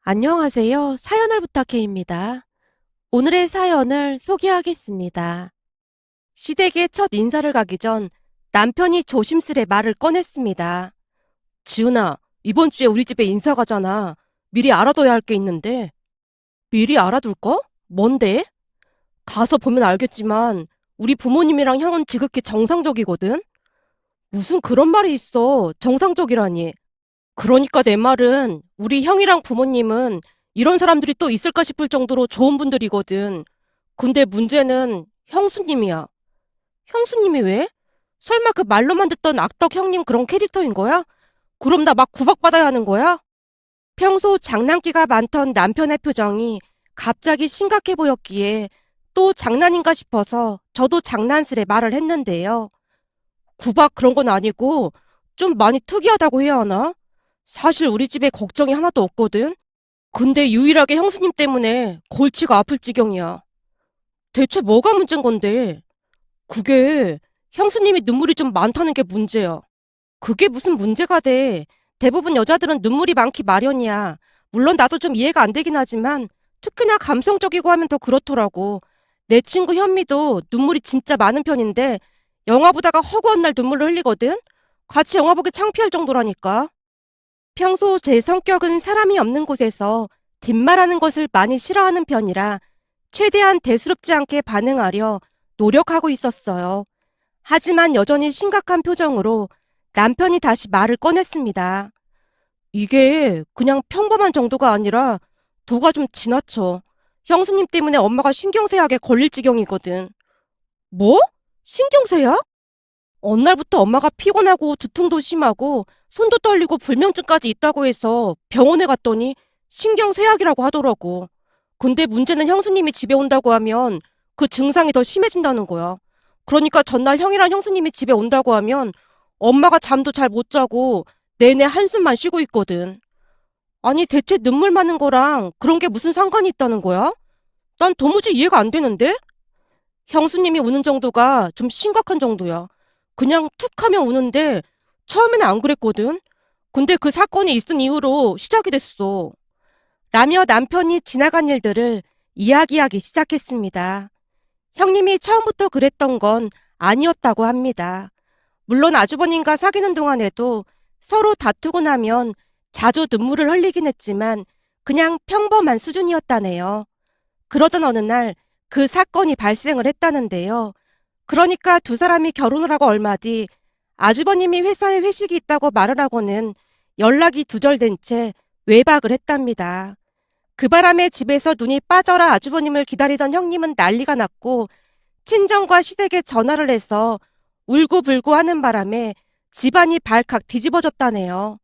안녕하세요. 사연을 부탁해입니다. 오늘의 사연을 소개하겠습니다. 시댁에 첫 인사를 가기 전 남편이 조심스레 말을 꺼냈습니다. 지훈아, 이번 주에 우리 집에 인사 가잖아. 미리 알아둬야 할 게 있는데. 미리 알아둘 거? 뭔데? 가서 보면 알겠지만 우리 부모님이랑 형은 지극히 정상적이거든? 무슨 그런 말이 있어. 정상적이라니. 그러니까 내 말은 우리 형이랑 부모님은 이런 사람들이 또 있을까 싶을 정도로 좋은 분들이거든. 근데 문제는 형수님이야. 형수님이 왜? 설마 그 말로만 듣던 악덕 형님 그런 캐릭터인 거야? 그럼 나 막 구박받아야 하는 거야? 평소 장난기가 많던 남편의 표정이 갑자기 심각해 보였기에 또 장난인가 싶어서 저도 장난스레 말을 했는데요. 구박 그런 건 아니고 좀 많이 특이하다고 해야 하나? 사실 우리 집에 걱정이 하나도 없거든. 근데 유일하게 형수님 때문에 골치가 아플 지경이야. 대체 뭐가 문제인 건데? 그게 형수님이 눈물이 좀 많다는 게 문제야. 그게 무슨 문제가 돼. 대부분 여자들은 눈물이 많기 마련이야. 물론 나도 좀 이해가 안 되긴 하지만 특히나 감성적이고 하면 더 그렇더라고. 내 친구 현미도 눈물이 진짜 많은 편인데 영화 보다가 허구한 날 눈물을 흘리거든? 같이 영화 보기 창피할 정도라니까. 평소 제 성격은 사람이 없는 곳에서 뒷말하는 것을 많이 싫어하는 편이라 최대한 대수롭지 않게 반응하려 노력하고 있었어요. 하지만 여전히 심각한 표정으로 남편이 다시 말을 꺼냈습니다. 이게 그냥 평범한 정도가 아니라 도가 좀 지나쳐. 형수님 때문에 엄마가 신경쇠약에 걸릴 지경이거든. 뭐? 신경쇠약? 어느 날부터 엄마가 피곤하고 두통도 심하고 손도 떨리고 불면증까지 있다고 해서 병원에 갔더니 신경쇠약이라고 하더라고. 근데 문제는 형수님이 집에 온다고 하면 그 증상이 더 심해진다는 거야. 그러니까 전날 형이랑 형수님이 집에 온다고 하면 엄마가 잠도 잘 못 자고 내내 한숨만 쉬고 있거든. 아니 대체 눈물 많은 거랑 그런 게 무슨 상관이 있다는 거야? 난 도무지 이해가 안 되는데? 형수님이 우는 정도가 좀 심각한 정도야. 그냥 툭 하면 우는데 처음에는 안 그랬거든. 근데 그 사건이 있은 이후로 시작이 됐어. 라며 남편이 지나간 일들을 이야기하기 시작했습니다. 형님이 처음부터 그랬던 건 아니었다고 합니다. 물론 아주버님과 사귀는 동안에도 서로 다투고 나면 자주 눈물을 흘리긴 했지만 그냥 평범한 수준이었다네요. 그러던 어느 날 그 사건이 발생을 했다는데요. 그러니까 두 사람이 결혼을 하고 얼마 뒤 아주버님이 회사에 회식이 있다고 말을 하고는 연락이 두절된 채 외박을 했답니다. 그 바람에 집에서 눈이 빠져라 아주버님을 기다리던 형님은 난리가 났고 친정과 시댁에 전화를 해서 울고불고 하는 바람에 집안이 발칵 뒤집어졌다네요.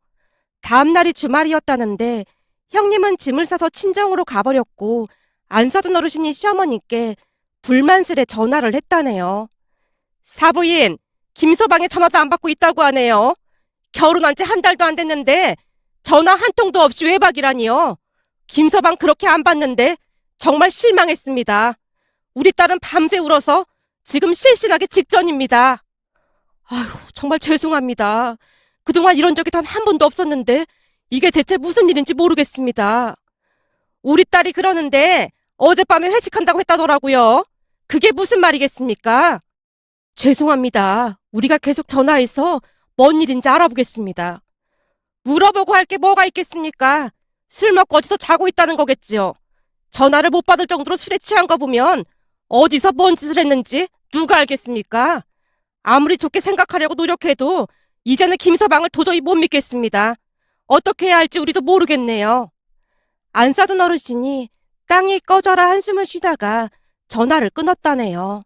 다음 날이 주말이었다는데 형님은 짐을 싸서 친정으로 가버렸고 안 사둔 어르신이 시어머니께 불만스레 전화를 했다네요. 사부인, 김서방의 전화도 안 받고 있다고 하네요. 결혼한 지 한 달도 안 됐는데 전화 한 통도 없이 외박이라니요. 김서방 그렇게 안 받는데 정말 실망했습니다. 우리 딸은 밤새 울어서 지금 실신하기 직전입니다. 아휴, 정말 죄송합니다. 그동안 이런 적이 단 한 번도 없었는데 이게 대체 무슨 일인지 모르겠습니다. 우리 딸이 그러는데 어젯밤에 회식한다고 했다더라고요. 그게 무슨 말이겠습니까? 죄송합니다. 우리가 계속 전화해서 뭔 일인지 알아보겠습니다. 물어보고 할 게 뭐가 있겠습니까? 술 먹고 어디서 자고 있다는 거겠지요. 전화를 못 받을 정도로 술에 취한 거 보면 어디서 뭔 짓을 했는지 누가 알겠습니까? 아무리 좋게 생각하려고 노력해도 이제는 김서방을 도저히 못 믿겠습니다. 어떻게 해야 할지 우리도 모르겠네요. 안 사둔 어르신이 땅이 꺼져라 한숨을 쉬다가 전화를 끊었다네요.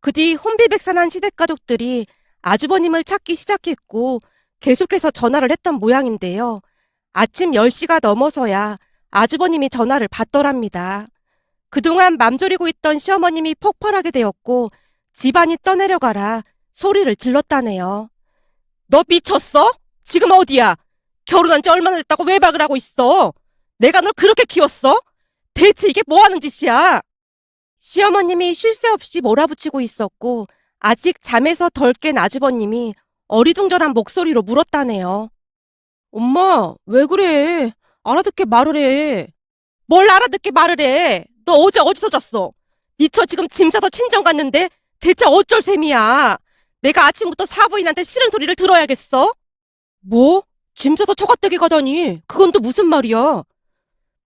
그 뒤 혼비백산한 시댁 가족들이 아주버님을 찾기 시작했고 계속해서 전화를 했던 모양인데요. 아침 10시가 넘어서야 아주버님이 전화를 받더랍니다. 그동안 맘졸이고 있던 시어머님이 폭발하게 되었고 집안이 떠내려가라 소리를 질렀다네요. 너 미쳤어? 지금 어디야? 결혼한 지 얼마나 됐다고 외박을 하고 있어? 내가 널 그렇게 키웠어? 대체 이게 뭐 하는 짓이야? 시어머님이 쉴 새 없이 몰아붙이고 있었고 아직 잠에서 덜 깬 아주버님이 어리둥절한 목소리로 물었다네요. 엄마, 왜 그래? 알아듣게 말을 해. 뭘 알아듣게 말을 해. 너 어제 어디서 잤어? 니처 지금 짐 싸서 친정 갔는데 대체 어쩔 셈이야. 내가 아침부터 사부인한테 싫은 소리를 들어야겠어? 뭐? 짐 싸서 처갓댁에 가다니. 그건 또 무슨 말이야?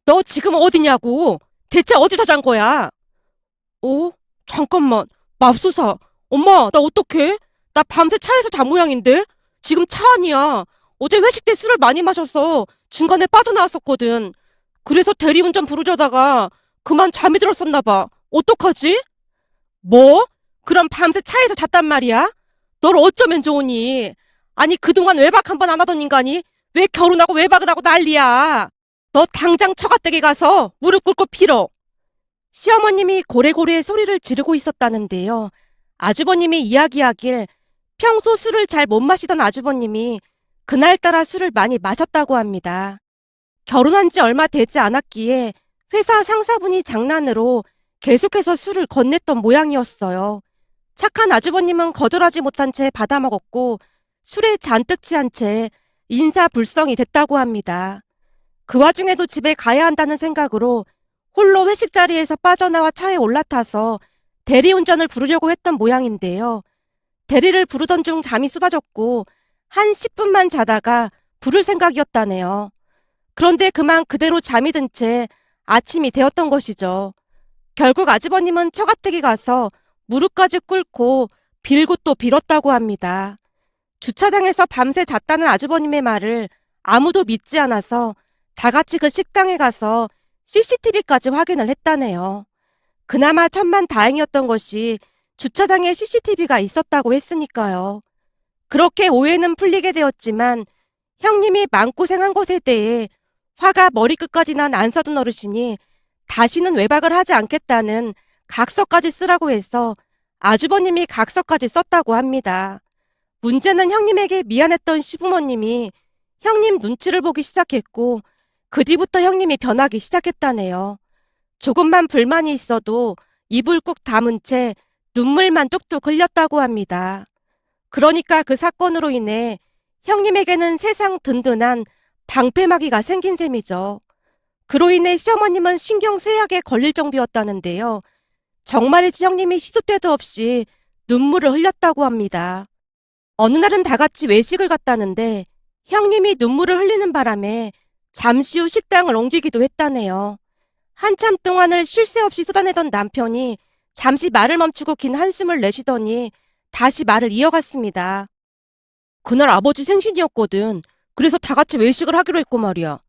너 지금 어디냐고? 대체 어디서 잔 거야? 어? 잠깐만. 맙소사. 엄마, 나 어떡해? 나 밤새 차에서 잔 모양인데? 지금 차 안이야. 어제 회식 때 술을 많이 마셔서 중간에 빠져나왔었거든. 그래서 대리운전 부르려다가 그만 잠이 들었었나 봐. 어떡하지? 뭐? 그럼 밤새 차에서 잤단 말이야? 널 어쩌면 좋으니? 아니, 그동안 외박 한 번 안 하던 인간이 왜 결혼하고 외박을 하고 난리야? 너 당장 처갓댁에 가서 무릎 꿇고 빌어. 시어머님이 고래고래 소리를 지르고 있었다는데요. 아주버님이 이야기하길 평소 술을 잘 못 마시던 아주버님이 그날따라 술을 많이 마셨다고 합니다. 결혼한 지 얼마 되지 않았기에 회사 상사분이 장난으로 계속해서 술을 건넸던 모양이었어요. 착한 아주버님은 거절하지 못한 채 받아먹었고 술에 잔뜩 취한 채 인사불성이 됐다고 합니다. 그 와중에도 집에 가야 한다는 생각으로 홀로 회식 자리에서 빠져나와 차에 올라타서 대리운전을 부르려고 했던 모양인데요. 대리를 부르던 중 잠이 쏟아졌고 한 10분만 자다가 부를 생각이었다네요. 그런데 그만 그대로 잠이 든 채 아침이 되었던 것이죠. 결국 아주버님은 처갓댁에 가서 무릎까지 꿇고 빌고 또 빌었다고 합니다. 주차장에서 밤새 잤다는 아주버님의 말을 아무도 믿지 않아서 다 같이 그 식당에 가서 CCTV까지 확인을 했다네요. 그나마 천만다행이었던 것이 주차장에 CCTV가 있었다고 했으니까요. 그렇게 오해는 풀리게 되었지만 형님이 마음고생한 것에 대해 화가 머리끝까지 난 안서둔 어르신이 다시는 외박을 하지 않겠다는 각서까지 쓰라고 해서 아주버님이 각서까지 썼다고 합니다. 문제는 형님에게 미안했던 시부모님이 형님 눈치를 보기 시작했고 그 뒤부터 형님이 변하기 시작했다네요. 조금만 불만이 있어도 입을 꾹 다문 채 눈물만 뚝뚝 흘렸다고 합니다. 그러니까 그 사건으로 인해 형님에게는 세상 든든한 방패막이가 생긴 셈이죠. 그로 인해 시어머님은 신경쇠약에 걸릴 정도였다는데요. 정말이지 형님이 시도 때도 없이 눈물을 흘렸다고 합니다. 어느 날은 다 같이 외식을 갔다는데 형님이 눈물을 흘리는 바람에 잠시 후 식당을 옮기기도 했다네요. 한참 동안을 쉴 새 없이 쏟아내던 남편이 잠시 말을 멈추고 긴 한숨을 내쉬더니 다시 말을 이어갔습니다. 그날 아버지 생신이었거든. 그래서 다 같이 외식을 하기로 했고 말이야.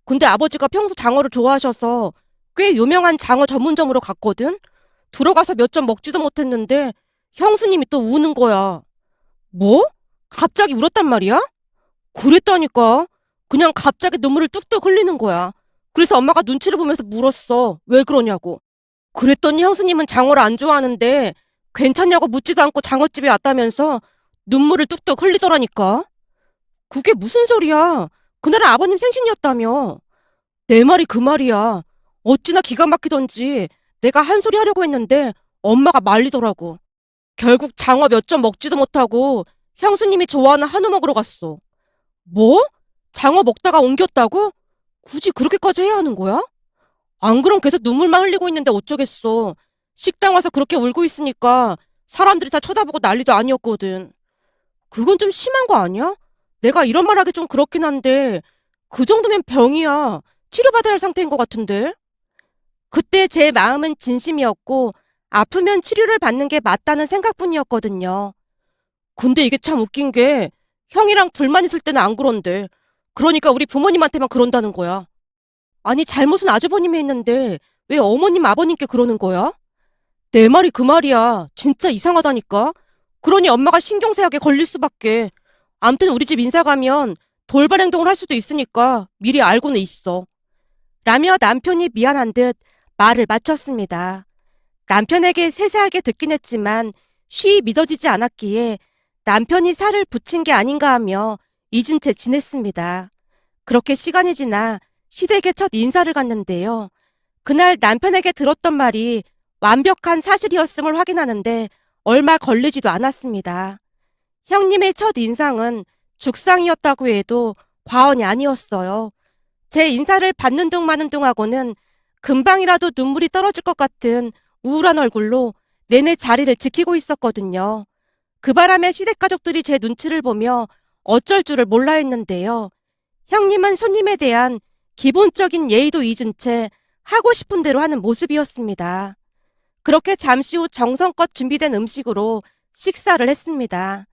근데 아버지가 평소 장어를 좋아하셔서 꽤 유명한 장어 전문점으로 갔거든. 들어가서 몇 점 먹지도 못했는데 형수님이 또 우는 거야. 뭐? 갑자기 울었단 말이야? 그랬다니까. 그냥 갑자기 눈물을 뚝뚝 흘리는 거야. 그래서 엄마가 눈치를 보면서 물었어. 왜 그러냐고. 그랬더니 형수님은 장어를 안 좋아하는데 괜찮냐고 묻지도 않고 장어집에 왔다면서 눈물을 뚝뚝 흘리더라니까. 그게 무슨 소리야. 그날은 아버님 생신이었다며. 내 말이 그 말이야. 어찌나 기가 막히던지 내가 한 소리 하려고 했는데 엄마가 말리더라고. 결국 장어 몇 점 먹지도 못하고 형수님이 좋아하는 한우 먹으러 갔어. 뭐? 장어 먹다가 옮겼다고? 굳이 그렇게까지 해야 하는 거야? 안 그럼 계속 눈물만 흘리고 있는데 어쩌겠어. 식당 와서 그렇게 울고 있으니까 사람들이 다 쳐다보고 난리도 아니었거든. 그건 좀 심한 거 아니야? 내가 이런 말 하기 좀 그렇긴 한데 그 정도면 병이야. 치료받아야 할 상태인 것 같은데. 그때 제 마음은 진심이었고 아프면 치료를 받는 게 맞다는 생각뿐이었거든요. 근데 이게 참 웃긴 게 형이랑 둘만 있을 때는 안 그런데 그러니까 우리 부모님한테만 그런다는 거야. 아니 잘못은 아주버님이 했는데 왜 어머님 아버님께 그러는 거야? 내 말이 그 말이야. 진짜 이상하다니까. 그러니 엄마가 신경쇠약에 걸릴 수밖에. 암튼 우리 집 인사 가면 돌발 행동을 할 수도 있으니까 미리 알고는 있어. 라며 남편이 미안한 듯 말을 마쳤습니다. 남편에게 세세하게 듣긴 했지만 쉬이 믿어지지 않았기에 남편이 살을 붙인 게 아닌가 하며 잊은 채 지냈습니다. 그렇게 시간이 지나 시댁에 첫 인사를 갔는데요. 그날 남편에게 들었던 말이 완벽한 사실이었음을 확인하는데 얼마 걸리지도 않았습니다. 형님의 첫 인상은 죽상이었다고 해도 과언이 아니었어요. 제 인사를 받는 둥 마는 둥 하고는 금방이라도 눈물이 떨어질 것 같은 우울한 얼굴로 내내 자리를 지키고 있었거든요. 그 바람에 시댁 가족들이 제 눈치를 보며 어쩔 줄을 몰라 했는데요. 형님은 손님에 대한 기본적인 예의도 잊은 채 하고 싶은 대로 하는 모습이었습니다. 그렇게 잠시 후 정성껏 준비된 음식으로 식사를 했습니다.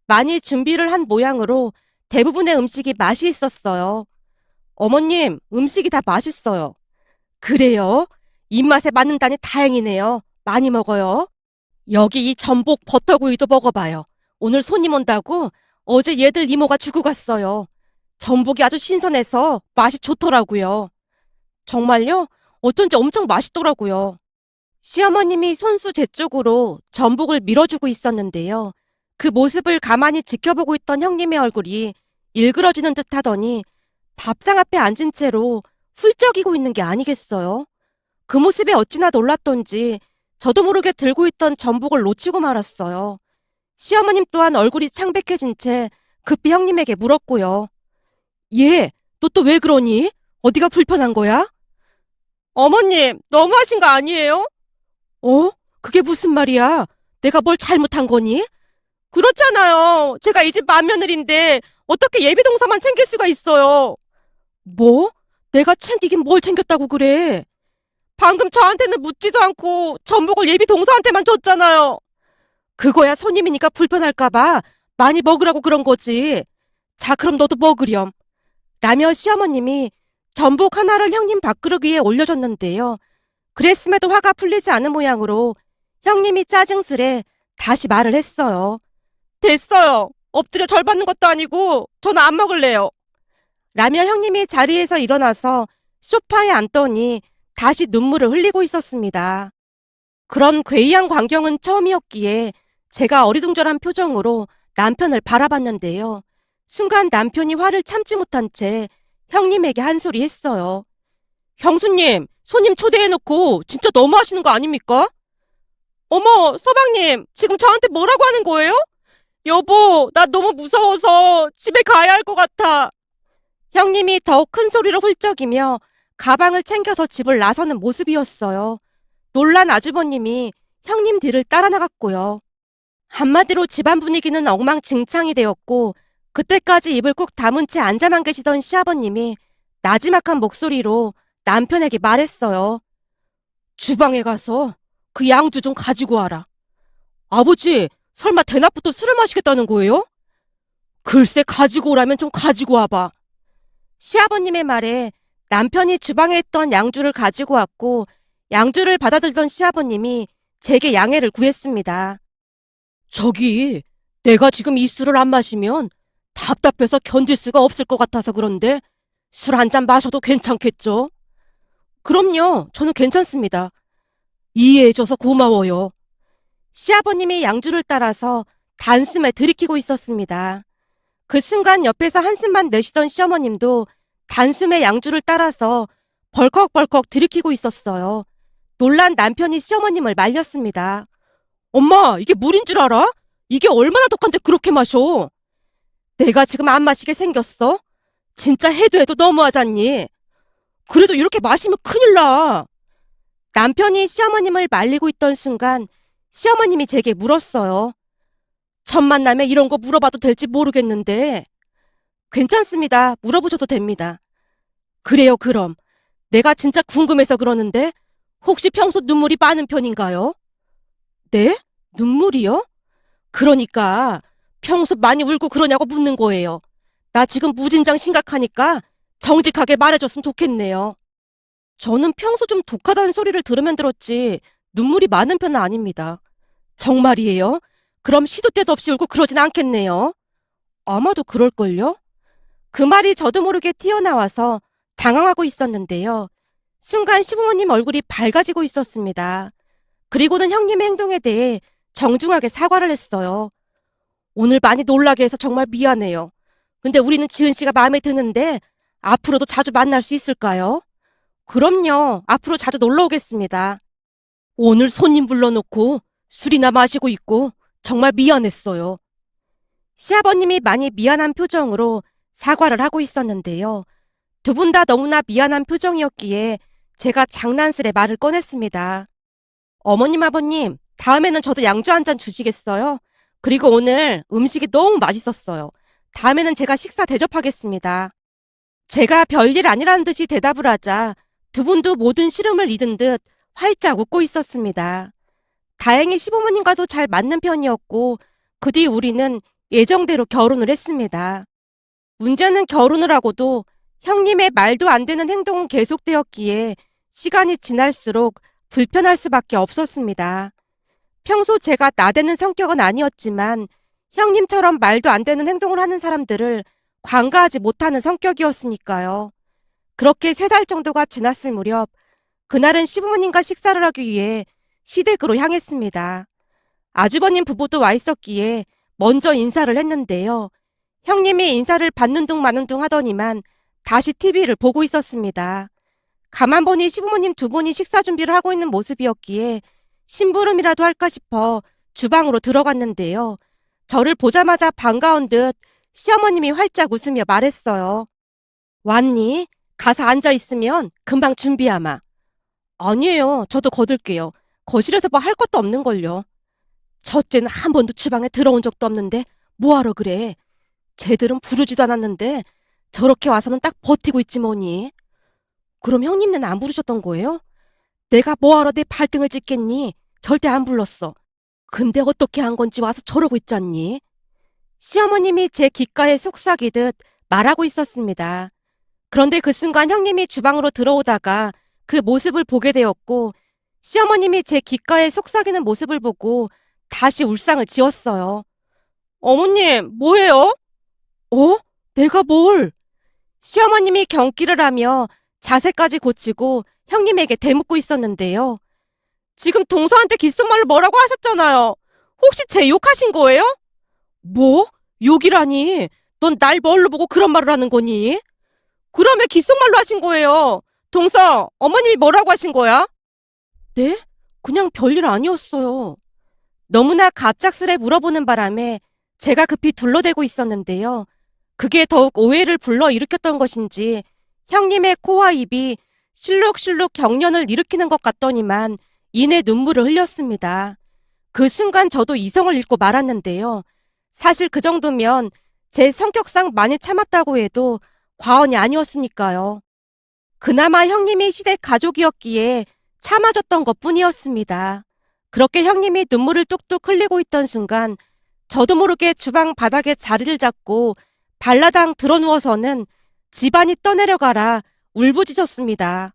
많이 준비를 한 모양으로 대부분의 음식이 맛이 있었어요. 어머님, 음식이 다 맛있어요. 그래요? 입맛에 맞는다니 다행이네요. 많이 먹어요. 여기 이 전복 버터구이도 먹어봐요. 오늘 손님 온다고 어제 얘들 이모가 주고 갔어요. 전복이 아주 신선해서 맛이 좋더라고요. 정말요? 어쩐지 엄청 맛있더라고요. 시어머님이 손수 제 쪽으로 전복을 밀어주고 있었는데요. 그 모습을 가만히 지켜보고 있던 형님의 얼굴이 일그러지는 듯 하더니 밥상 앞에 앉은 채로 훌쩍이고 있는 게 아니겠어요? 그 모습에 어찌나 놀랐던지 저도 모르게 들고 있던 전복을 놓치고 말았어요. 시어머님 또한 얼굴이 창백해진 채 급히 형님에게 물었고요. 얘, 너 또 왜 그러니? 어디가 불편한 거야? 어머님, 너무하신 거 아니에요? 어? 그게 무슨 말이야? 내가 뭘 잘못한 거니? 그렇잖아요. 제가 이 집 맏며느리인데 어떻게 예비동서만 챙길 수가 있어요? 뭐? 내가 챙기긴 뭘 챙겼다고 그래? 방금 저한테는 묻지도 않고 전복을 예비동서한테만 줬잖아요. 그거야 손님이니까 불편할까봐 많이 먹으라고 그런 거지. 자, 그럼 너도 먹으렴. 라며 시어머님이 전복 하나를 형님 밥그릇 위에 올려줬는데요. 그랬음에도 화가 풀리지 않은 모양으로 형님이 짜증스레 다시 말을 했어요. 됐어요. 엎드려 절 받는 것도 아니고 저는 안 먹을래요. 라며 형님이 자리에서 일어나서 소파에 앉더니 다시 눈물을 흘리고 있었습니다. 그런 괴이한 광경은 처음이었기에 제가 어리둥절한 표정으로 남편을 바라봤는데요. 순간 남편이 화를 참지 못한 채 형님에게 한 소리 했어요. 형수님, 손님 초대해놓고 진짜 너무하시는 거 아닙니까? 어머, 서방님, 지금 저한테 뭐라고 하는 거예요? 여보, 나 너무 무서워서 집에 가야 할 것 같아. 형님이 더욱 큰 소리로 훌쩍이며 가방을 챙겨서 집을 나서는 모습이었어요. 놀란 아주버님이 형님 뒤를 따라 나갔고요. 한마디로 집안 분위기는 엉망진창이 되었고 그때까지 입을 꾹 다문 채 앉아만 계시던 시아버님이 나지막한 목소리로 남편에게 말했어요. 주방에 가서 그 양주 좀 가지고 와라. 아버지, 설마 대낮부터 술을 마시겠다는 거예요? 글쎄 가지고 오라면 좀 가지고 와봐. 시아버님의 말에 남편이 주방에 있던 양주를 가지고 왔고 양주를 받아들던 시아버님이 제게 양해를 구했습니다. 저기, 내가 지금 이 술을 안 마시면 답답해서 견딜 수가 없을 것 같아서 그런데 술 한 잔 마셔도 괜찮겠죠? 그럼요, 저는 괜찮습니다. 이해해줘서 고마워요. 시아버님이 양주를 따라서 단숨에 들이키고 있었습니다. 그 순간 옆에서 한숨만 내쉬던 시어머님도 단숨에 양주를 따라서 벌컥벌컥 들이키고 있었어요. 놀란 남편이 시어머님을 말렸습니다. 엄마, 이게 물인 줄 알아? 이게 얼마나 독한데 그렇게 마셔? 내가 지금 안 마시게 생겼어? 진짜 해도 해도 너무하잖니? 그래도 이렇게 마시면 큰일 나. 남편이 시어머님을 말리고 있던 순간 시어머님이 제게 물었어요. 첫 만남에 이런 거 물어봐도 될지 모르겠는데. 괜찮습니다. 물어보셔도 됩니다. 그래요, 그럼. 내가 진짜 궁금해서 그러는데 혹시 평소 눈물이 많은 편인가요? 네? 눈물이요? 그러니까 평소 많이 울고 그러냐고 묻는 거예요. 나 지금 무진장 심각하니까 정직하게 말해줬으면 좋겠네요. 저는 평소 좀 독하다는 소리를 들으면 들었지 눈물이 많은 편은 아닙니다. 정말이에요? 그럼 시도 때도 없이 울고 그러진 않겠네요. 아마도 그럴걸요? 그 말이 저도 모르게 튀어나와서 당황하고 있었는데요. 순간 시부모님 얼굴이 밝아지고 있었습니다. 그리고는 형님의 행동에 대해 정중하게 사과를 했어요. 오늘 많이 놀라게 해서 정말 미안해요. 근데 우리는 지은 씨가 마음에 드는데 앞으로도 자주 만날 수 있을까요? 그럼요. 앞으로 자주 놀러 오겠습니다. 오늘 손님 불러놓고 술이나 마시고 있고 정말 미안했어요. 시아버님이 많이 미안한 표정으로 사과를 하고 있었는데요. 두 분 다 너무나 미안한 표정이었기에 제가 장난스레 말을 꺼냈습니다. 어머님, 아버님, 다음에는 저도 양주 한 잔 주시겠어요? 그리고 오늘 음식이 너무 맛있었어요. 다음에는 제가 식사 대접하겠습니다. 제가 별일 아니라는 듯이 대답을 하자 두 분도 모든 시름을 잊은 듯 활짝 웃고 있었습니다. 다행히 시부모님과도 잘 맞는 편이었고 그 뒤 우리는 예정대로 결혼을 했습니다. 문제는 결혼을 하고도 형님의 말도 안 되는 행동은 계속되었기에 시간이 지날수록 불편할 수밖에 없었습니다. 평소 제가 나대는 성격은 아니었지만 형님처럼 말도 안 되는 행동을 하는 사람들을 관가하지 못하는 성격이었으니까요. 그렇게 3달 정도가 지났을 무렵 그날은 시부모님과 식사를 하기 위해 시댁으로 향했습니다. 아주버님 부부도 와 있었기에 먼저 인사를 했는데요. 형님이 인사를 받는 둥 마는 둥 하더니만 다시 TV를 보고 있었습니다. 가만 보니 시부모님 두 분이 식사 준비를 하고 있는 모습이었기에 심부름이라도 할까 싶어 주방으로 들어갔는데요. 저를 보자마자 반가운 듯 시어머님이 활짝 웃으며 말했어요. 왔니? 가서 앉아있으면 금방 준비하마. 아니에요. 저도 거들게요. 거실에서 뭐 할 것도 없는걸요. 첫째는 한 번도 주방에 들어온 적도 없는데 뭐하러 그래. 쟤들은 부르지도 않았는데 저렇게 와서는 딱 버티고 있지 뭐니. 그럼 형님네는 안 부르셨던 거예요? 내가 뭐하러 내 발등을 찍겠니? 절대 안 불렀어. 근데 어떻게 한 건지 와서 저러고 있잖니? 시어머님이 제 귓가에 속삭이듯 말하고 있었습니다. 그런데 그 순간 형님이 주방으로 들어오다가 그 모습을 보게 되었고 시어머님이 제 귓가에 속삭이는 모습을 보고 다시 울상을 지었어요. 어머님, 뭐예요? 어? 내가 뭘? 시어머님이 경기를 하며 자세까지 고치고 형님에게 대묻고 있었는데요. 지금 동서한테 귓속말로 뭐라고 하셨잖아요. 혹시 제 욕하신 거예요? 뭐? 욕이라니? 넌 날 뭘로 보고 그런 말을 하는 거니? 그러면 귓속말로 하신 거예요. 동서, 어머님이 뭐라고 하신 거야? 네? 그냥 별일 아니었어요. 너무나 갑작스레 물어보는 바람에 제가 급히 둘러대고 있었는데요. 그게 더욱 오해를 불러일으켰던 것인지 형님의 코와 입이 실룩실룩 경련을 일으키는 것 같더니만 이내 눈물을 흘렸습니다. 그 순간 저도 이성을 잃고 말았는데요. 사실 그 정도면 제 성격상 많이 참았다고 해도 과언이 아니었으니까요. 그나마 형님이 시댁 가족이었기에 참아줬던 것뿐이었습니다. 그렇게 형님이 눈물을 뚝뚝 흘리고 있던 순간 저도 모르게 주방 바닥에 자리를 잡고 발라당 드러누워서는 집안이 떠내려가라 울부짖었습니다.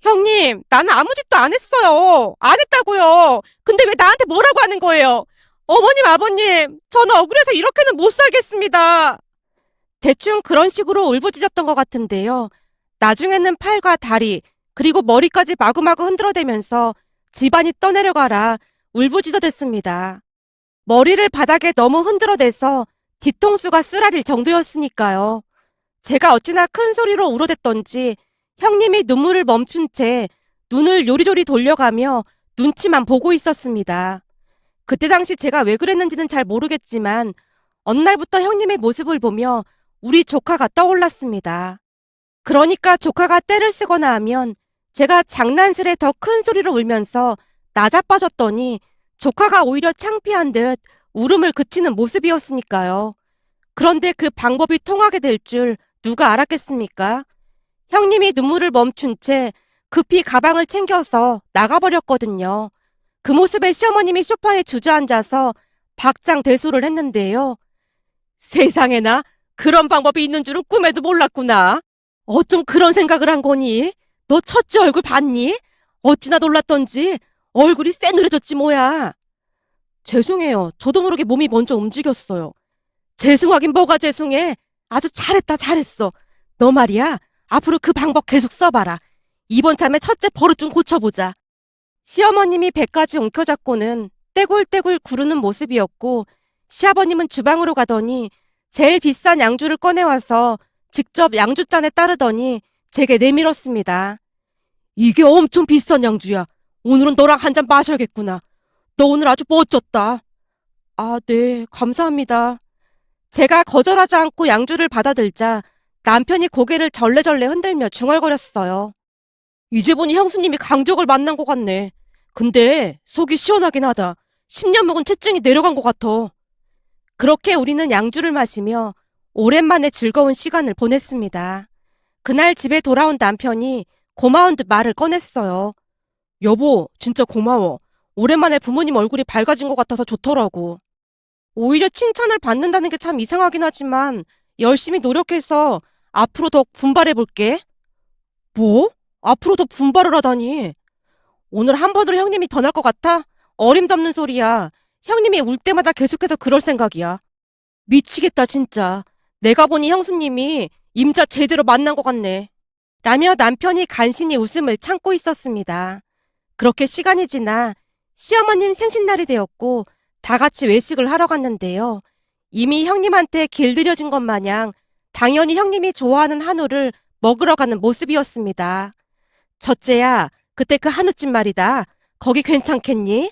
형님, 나는 아무 짓도 안 했어요. 안 했다고요. 근데 왜 나한테 뭐라고 하는 거예요? 어머님, 아버님, 저는 억울해서 이렇게는 못 살겠습니다. 대충 그런 식으로 울부짖었던 것 같은데요. 나중에는 팔과 다리, 그리고 머리까지 마구마구 흔들어대면서 집안이 떠내려가라 울부짖어댔습니다. 머리를 바닥에 너무 흔들어대서 뒤통수가 쓰라릴 정도였으니까요. 제가 어찌나 큰 소리로 울어댔던지 형님이 눈물을 멈춘 채 눈을 요리조리 돌려가며 눈치만 보고 있었습니다. 그때 당시 제가 왜 그랬는지는 잘 모르겠지만 어느 날부터 형님의 모습을 보며 우리 조카가 떠올랐습니다. 그러니까 조카가 떼를 쓰거나 하면 제가 장난스레 더 큰 소리로 울면서 나자빠졌더니 조카가 오히려 창피한 듯 울음을 그치는 모습이었으니까요. 그런데 그 방법이 통하게 될 줄 누가 알았겠습니까? 형님이 눈물을 멈춘 채 급히 가방을 챙겨서 나가버렸거든요. 그 모습에 시어머님이 소파에 주저앉아서 박장대소를 했는데요. 세상에나 그런 방법이 있는 줄은 꿈에도 몰랐구나. 어쩜 그런 생각을 한 거니? 너 첫째 얼굴 봤니? 어찌나 놀랐던지 얼굴이 새누래졌지 뭐야. 죄송해요. 저도 모르게 몸이 먼저 움직였어요. 죄송하긴 뭐가 죄송해. 아주 잘했다 잘했어. 너 말이야. 앞으로 그 방법 계속 써봐라. 이번 참에 첫째 버릇 좀 고쳐보자. 시어머님이 배까지 움켜잡고는 떼굴떼굴 구르는 모습이었고 시아버님은 주방으로 가더니 제일 비싼 양주를 꺼내와서 직접 양주잔에 따르더니 제게 내밀었습니다. 이게 엄청 비싼 양주야. 오늘은 너랑 한 잔 마셔야겠구나. 너 오늘 아주 멋졌다. 아, 네, 감사합니다. 제가 거절하지 않고 양주를 받아들자 남편이 고개를 절레절레 흔들며 중얼거렸어요. 이제 보니 형수님이 강적을 만난 것 같네. 근데 속이 시원하긴 하다. 10년 묵은 체증이 내려간 것 같아. 그렇게 우리는 양주를 마시며 오랜만에 즐거운 시간을 보냈습니다. 그날 집에 돌아온 남편이 고마운 듯 말을 꺼냈어요. 여보, 진짜 고마워. 오랜만에 부모님 얼굴이 밝아진 것 같아서 좋더라고. 오히려 칭찬을 받는다는 게 참 이상하긴 하지만 열심히 노력해서 앞으로 더 분발해볼게. 뭐? 앞으로 더 분발을 하다니. 오늘 한 번으로 형님이 변할 것 같아? 어림도 없는 소리야. 형님이 울 때마다 계속해서 그럴 생각이야. 미치겠다 진짜. 내가 보니 형수님이 임자 제대로 만난 것 같네. 라며 남편이 간신히 웃음을 참고 있었습니다. 그렇게 시간이 지나 시어머님 생신날이 되었고 다 같이 외식을 하러 갔는데요. 이미 형님한테 길들여진 것 마냥 당연히 형님이 좋아하는 한우를 먹으러 가는 모습이었습니다. 첫째야, 그때 그 한우집 말이다. 거기 괜찮겠니?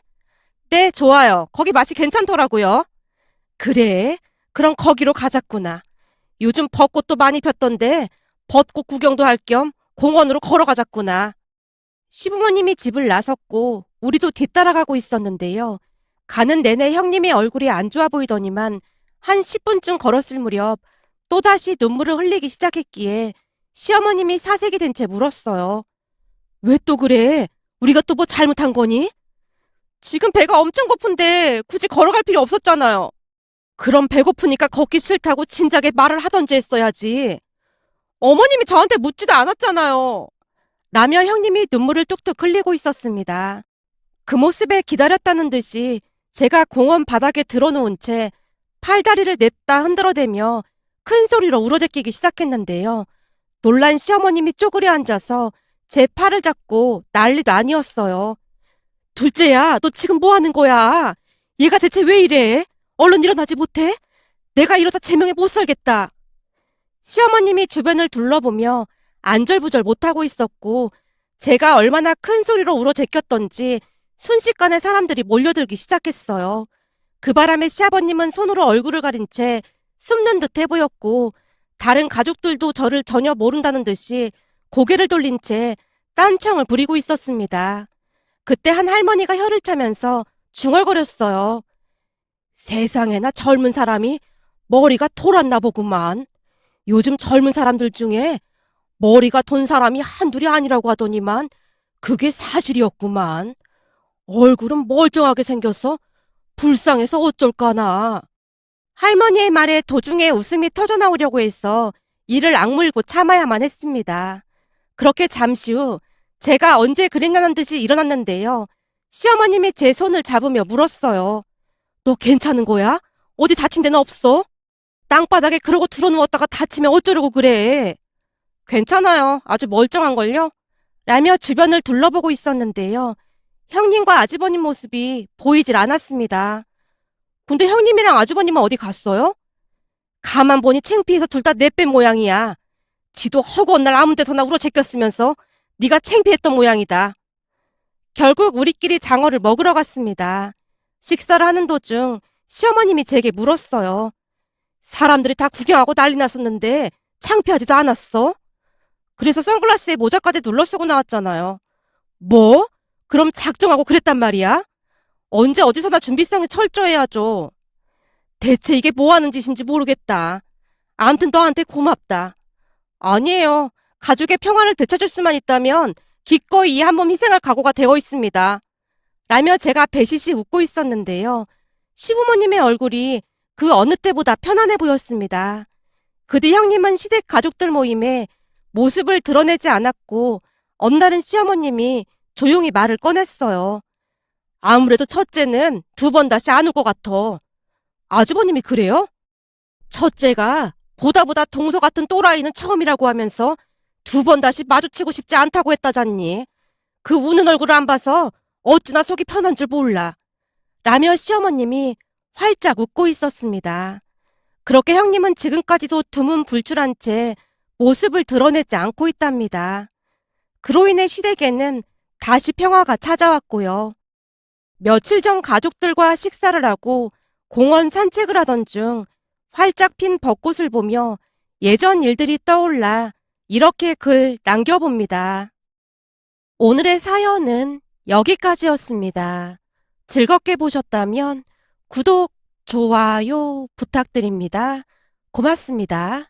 네, 좋아요. 거기 맛이 괜찮더라고요. 그래? 그럼 거기로 가자꾸나. 요즘 벚꽃도 많이 폈던데 벚꽃 구경도 할 겸 공원으로 걸어가자꾸나. 시부모님이 집을 나섰고 우리도 뒤따라가고 있었는데요. 가는 내내 형님의 얼굴이 안 좋아 보이더니만 한 10분쯤 걸었을 무렵 또다시 눈물을 흘리기 시작했기에 시어머님이 사색이 된 채 물었어요. 왜 또 그래? 우리가 또 뭐 잘못한 거니? 지금 배가 엄청 고픈데 굳이 걸어갈 필요 없었잖아요. 그럼 배고프니까 걷기 싫다고 진작에 말을 하던지 했어야지. 어머님이 저한테 묻지도 않았잖아요. 라며 형님이 눈물을 뚝뚝 흘리고 있었습니다. 그 모습에 기다렸다는 듯이 제가 공원 바닥에 들어놓은 채 팔다리를 냅다 흔들어대며 큰 소리로 울어대끼기 시작했는데요. 놀란 시어머님이 쪼그려 앉아서 제 팔을 잡고 난리도 아니었어요. 둘째야, 너 지금 뭐 하는 거야? 얘가 대체 왜 이래? 얼른 일어나지 못해? 내가 이러다 제명에 못 살겠다. 시어머님이 주변을 둘러보며 안절부절 못하고 있었고 제가 얼마나 큰 소리로 울어 제꼈던지 순식간에 사람들이 몰려들기 시작했어요. 그 바람에 시아버님은 손으로 얼굴을 가린 채 숨는 듯 해보였고 다른 가족들도 저를 전혀 모른다는 듯이 고개를 돌린 채 딴청을 부리고 있었습니다. 그때 한 할머니가 혀를 차면서 중얼거렸어요. 세상에나 젊은 사람이 머리가 돌았나 보구만. 요즘 젊은 사람들 중에 머리가 돈 사람이 한둘이 아니라고 하더니만 그게 사실이었구만. 얼굴은 멀쩡하게 생겨서 불쌍해서 어쩔까나. 할머니의 말에 도중에 웃음이 터져나오려고 해서 이를 악물고 참아야만 했습니다. 그렇게 잠시 후 제가 언제 그랬냐는 듯이 일어났는데요. 시어머님이 제 손을 잡으며 물었어요. 너 괜찮은 거야? 어디 다친 데는 없어? 땅바닥에 그러고 들어누웠다가 다치면 어쩌려고 그래? 괜찮아요. 아주 멀쩡한걸요? 라며 주변을 둘러보고 있었는데요. 형님과 아주버님 모습이 보이질 않았습니다. 근데 형님이랑 아주버님은 어디 갔어요? 가만 보니 창피해서 둘 다 내뺀 모양이야. 지도 허구한 날 아무 데서나 울어 제꼈으면서 네가 창피했던 모양이다. 결국 우리끼리 장어를 먹으러 갔습니다. 식사를 하는 도중 시어머님이 제게 물었어요. 사람들이 다 구경하고 난리 났었는데 창피하지도 않았어? 그래서 선글라스에 모자까지 눌러 쓰고 나왔잖아요. 뭐? 그럼 작정하고 그랬단 말이야? 언제 어디서나 준비성이 철저해야죠. 대체 이게 뭐 하는 짓인지 모르겠다. 아무튼 너한테 고맙다. 아니에요. 가족의 평화를 되찾을 수만 있다면 기꺼이 이 한 몸 희생할 각오가 되어 있습니다. 라며 제가 배시시 웃고 있었는데요. 시부모님의 얼굴이 그 어느 때보다 편안해 보였습니다. 그뒤 형님은 시댁 가족들 모임에 모습을 드러내지 않았고 어느 날은 시어머님이 조용히 말을 꺼냈어요. 아무래도 첫째는 두 번 다시 안 올 것 같아. 아주버님이 그래요? 첫째가 보다 동서 같은 또라이는 처음이라고 하면서 두 번 다시 마주치고 싶지 않다고 했다잖니. 그 우는 얼굴을 안 봐서 어찌나 속이 편한 줄 몰라. 라며 시어머님이 활짝 웃고 있었습니다. 그렇게 형님은 지금까지도 두문불출한 채 모습을 드러내지 않고 있답니다. 그로 인해 시댁에는 다시 평화가 찾아왔고요. 며칠 전 가족들과 식사를 하고 공원 산책을 하던 중 활짝 핀 벚꽃을 보며 예전 일들이 떠올라 이렇게 글 남겨봅니다. 오늘의 사연은 여기까지였습니다. 즐겁게 보셨다면 구독, 좋아요 부탁드립니다. 고맙습니다.